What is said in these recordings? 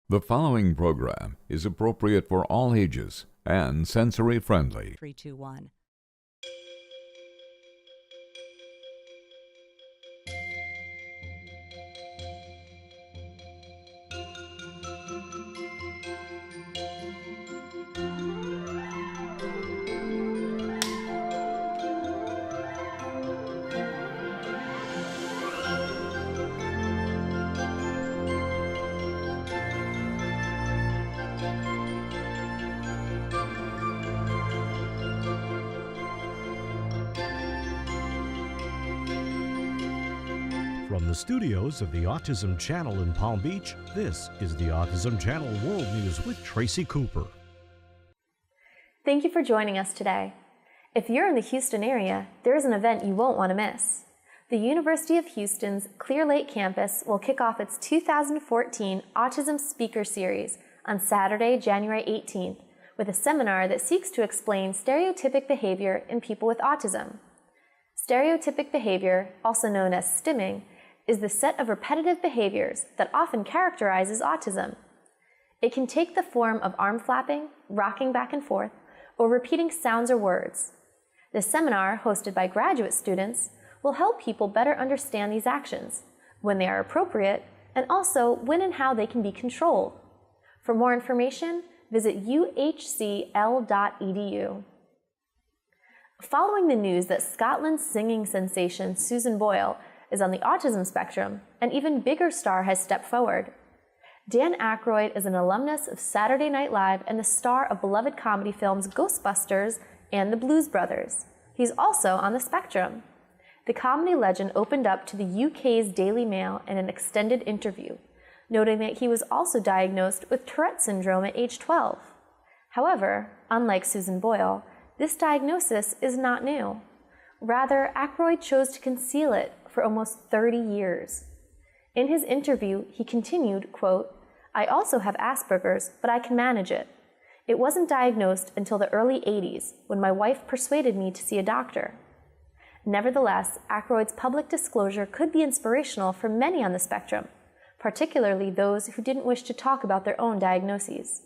The following program is appropriate for all ages and sensory friendly. 3, 2, 1. From the studios of the Autism Channel in Palm Beach, this is the Autism Channel World News with Tracy Cooper. Thank you for joining us today. If you're in the Houston area, there is an event you won't want to miss. The University of Houston's Clear Lake campus will kick off its 2014 Autism Speaker Series on Saturday, January 18th, with a seminar that seeks to explain stereotypic behavior in people with autism. Stereotypic behavior, also known as stimming, is the set of repetitive behaviors that often characterizes autism. It can take the form of arm flapping, rocking back and forth, or repeating sounds or words. This seminar, hosted by graduate students, will help people better understand these actions, when they are appropriate, and also when and how they can be controlled. For more information, visit uhcl.edu. Following the news that Scotland's singing sensation Susan Boyle is on the autism spectrum, an even bigger star has stepped forward. Dan Aykroyd is an alumnus of Saturday Night Live and the star of beloved comedy films Ghostbusters and The Blues Brothers. He's also on the spectrum. The comedy legend opened up to the UK's Daily Mail in an extended interview, noting that he was also diagnosed with Tourette syndrome at age 12. However, unlike Susan Boyle, this diagnosis is not new. Rather, Aykroyd chose to conceal it for almost 30 years. In his interview, he continued, quote, "I also have Asperger's, but I can manage it. It wasn't diagnosed until the early 80s, when my wife persuaded me to see a doctor." Nevertheless, Aykroyd's public disclosure could be inspirational for many on the spectrum, particularly those who didn't wish to talk about their own diagnoses.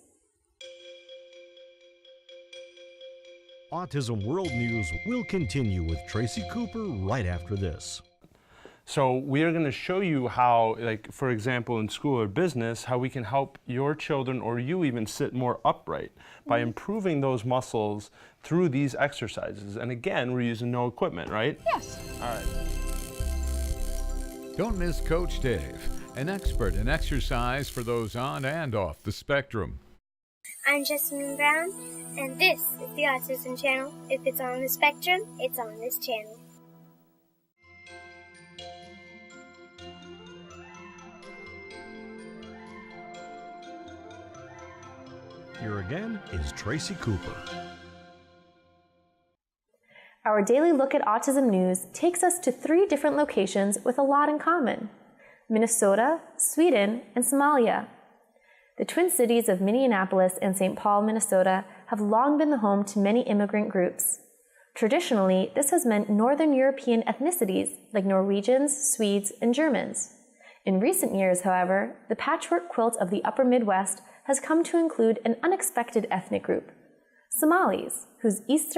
Autism World News will continue with Tracy Cooper right after this. So we are going to show you how, like, for example, in school or business, how we can help your children or you even sit more upright by improving those muscles through these exercises. And again, we're using no equipment, right? Yes. All right. Don't miss Coach Dave, an expert in exercise for those on and off the spectrum. I'm Jessamine Brown, and this is the Autism Channel. If it's on the spectrum, it's on this channel. Here again is Tracy Cooper. Our daily look at autism news takes us to 3 different locations with a lot in common: Minnesota, Sweden, and Somalia. The Twin Cities of Minneapolis and St. Paul, Minnesota, have long been the home to many immigrant groups. Traditionally, this has meant Northern European ethnicities like Norwegians, Swedes, and Germans. In recent years, however, the patchwork quilt of the upper Midwest has come to include an unexpected ethnic group: Somalis, whose East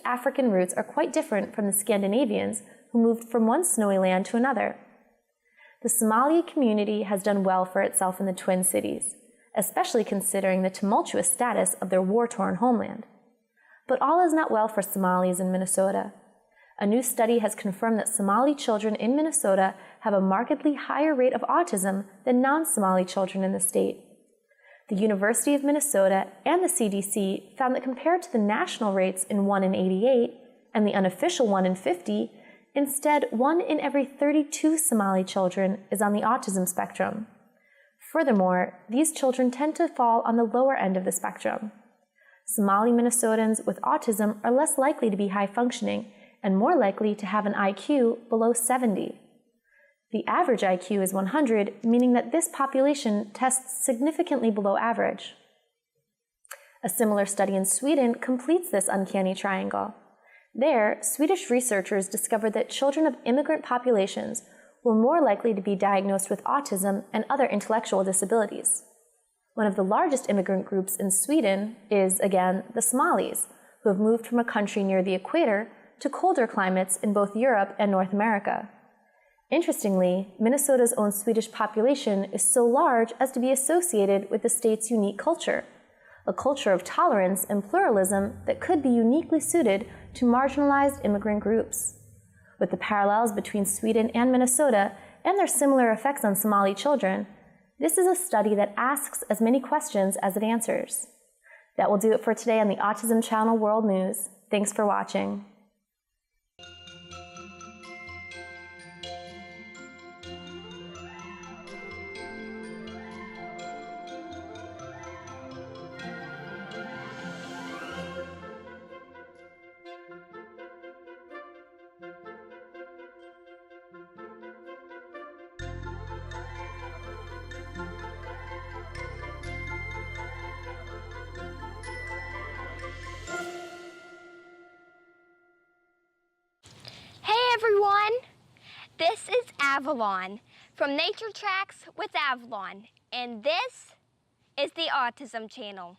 African roots are quite different from the Scandinavians who moved from one snowy land to another. The Somali community has done well for itself in the Twin Cities, especially considering the tumultuous status of their war-torn homeland. But all is not well for Somalis in Minnesota. A new study has confirmed that Somali children in Minnesota have a markedly higher rate of autism than non-Somali children in the state. The University of Minnesota and the CDC found that compared to the national rates in 1 in 88 and the unofficial 1 in 50, instead 1 in every 32 Somali children is on the autism spectrum. Furthermore, these children tend to fall on the lower end of the spectrum. Somali Minnesotans with autism are less likely to be high-functioning and more likely to have an IQ below 70. The average IQ is 100, meaning that this population tests significantly below average. A similar study in Sweden completes this uncanny triangle. There, Swedish researchers discovered that children of immigrant populations were more likely to be diagnosed with autism and other intellectual disabilities. One of the largest immigrant groups in Sweden is, again, the Somalis, who have moved from a country near the equator to colder climates in both Europe and North America. Interestingly, Minnesota's own Swedish population is so large as to be associated with the state's unique culture, a culture of tolerance and pluralism that could be uniquely suited to marginalized immigrant groups. With the parallels between Sweden and Minnesota and their similar effects on Somali children, this is a study that asks as many questions as it answers. That will do it for today on the Autism Channel World News. Thanks for watching. Everyone, this is Avalon from Nature Tracks with Avalon, and this is the Autism Channel.